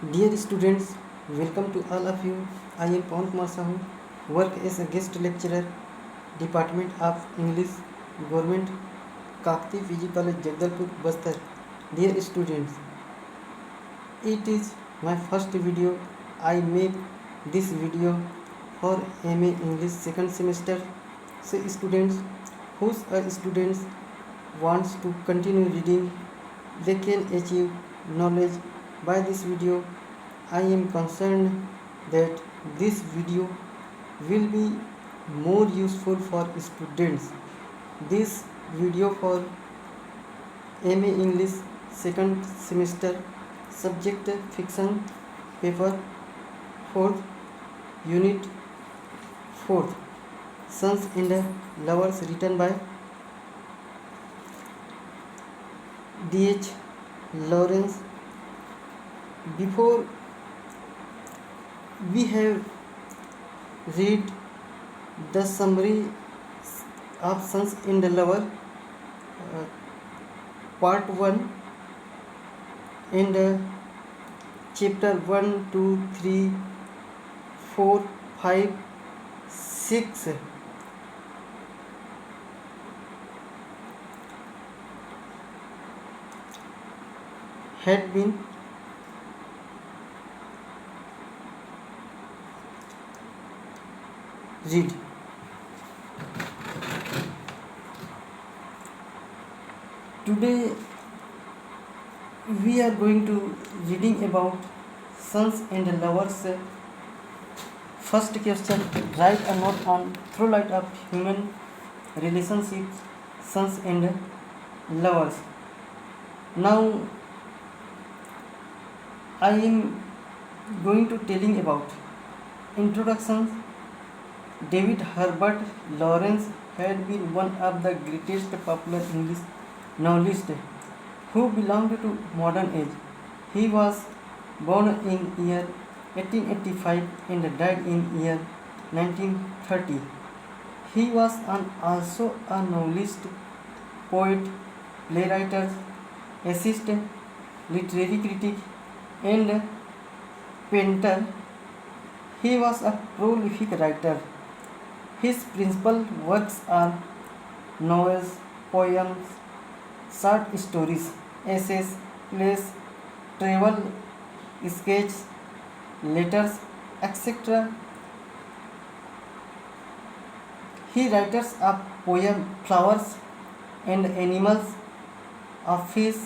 Dear students, welcome to all of you. I am Pawan Kumar Sahu, work as a guest lecturer, Department of English, Government, Kakti PG College, Jagdalpur, Bastar. Dear students, it is my first video. I make this video for MA English second semester. So students, whose students wants to continue reading, they can achieve knowledge by this video. I am concerned that this video will be more useful for students. This video for MA English second semester, subject fiction, paper 4th, unit 4th, Sons and Lovers, written by D.H. Lawrence. Before we have read the summary of Sons and Lover, uh, part 1 and chapter 1, 2, 3, 4, 5, 6. Had been read. Today we are going to reading about Sons and Lovers. First question: write a note on through light of human relationships, sons and lovers. Now I am going to telling about introductions. David Herbert Lawrence had been one of the greatest popular English novelists who belonged to modern age. He was born in year 1885 and died in year 1930. He was also a novelist, poet, playwright, essayist, literary critic, and painter. He was a prolific writer. His principal works are novels, poems, short stories, essays, plays, travel sketches, letters, etc. He writes a poem Flowers and Animals, of Fish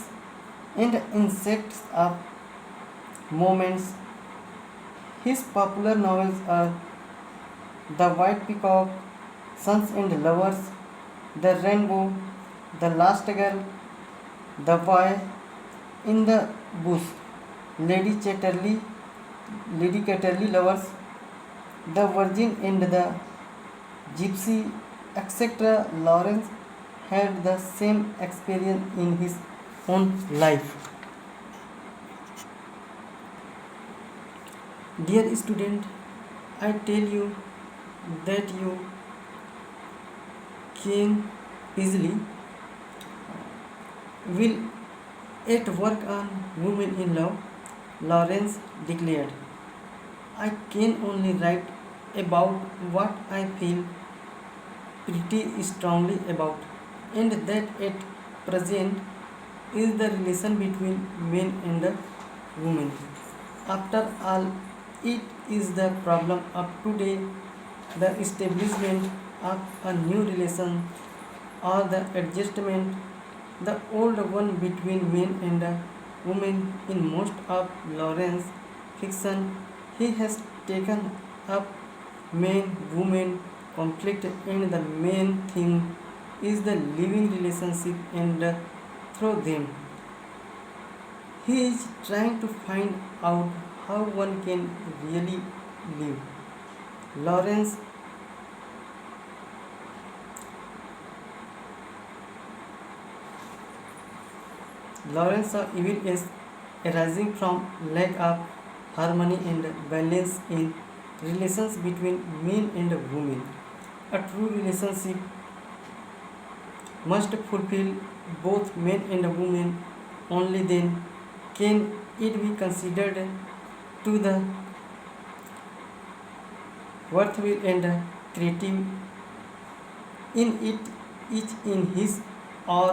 and Insects, of Moments. His popular novels are The White Peacock, Sons and Lovers, The Rainbow, The Last Girl, The Boy in the Bush, Lady Chatterley Lovers, The Virgin and the Gypsy, etc. Lawrence had the same experience in his own life. Dear student, I tell you that you can easily will at work on women in love, Lawrence declared. I can only write about what I feel pretty strongly about, and that at present is the relation between men and women. After all, it is the problem of today, the establishment of a new relation or the adjustment, the old one between men and women. In most of Lawrence's fiction, he has taken up man woman conflict, and the main theme is the living relationship and through them. He is trying to find out how one can really live. Lawrence Lawrence saw evil as arising from lack of harmony and balance in relations between men and women. A true relationship must fulfill both men and women. Only then can it be considered to the worthwhile and creative in it each in his or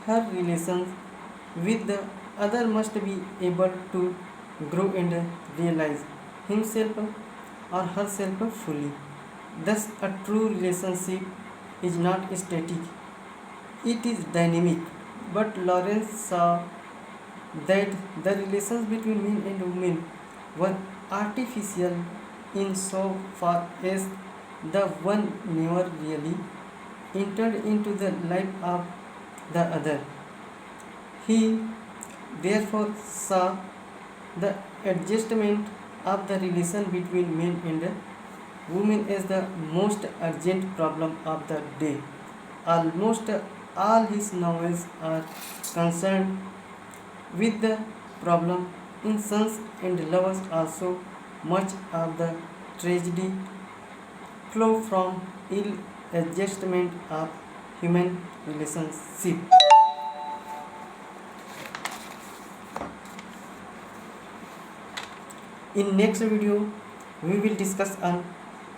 her relations with the other must be able to grow and realize himself or herself fully. Thus, a true relationship is not static, it is dynamic. But Lawrence saw that the relations between men and women were artificial in so far as the one never really entered into the life of the other. He therefore saw the adjustment of the relation between men and women as the most urgent problem of the day. Almost all his novels are concerned with the problem in sons and lovers. Also, much of the tragedy flow from ill adjustment of human relationship. In next video, we will discuss on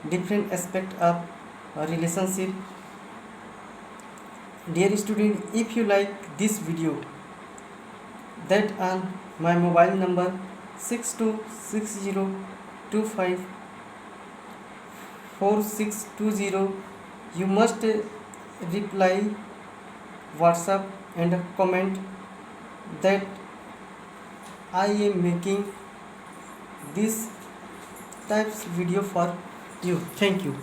different aspect of a relationship. Dear student, if you like this video, that on my mobile number 6260254620, you must reply WhatsApp and comment that I am making this types video for you. Thank you.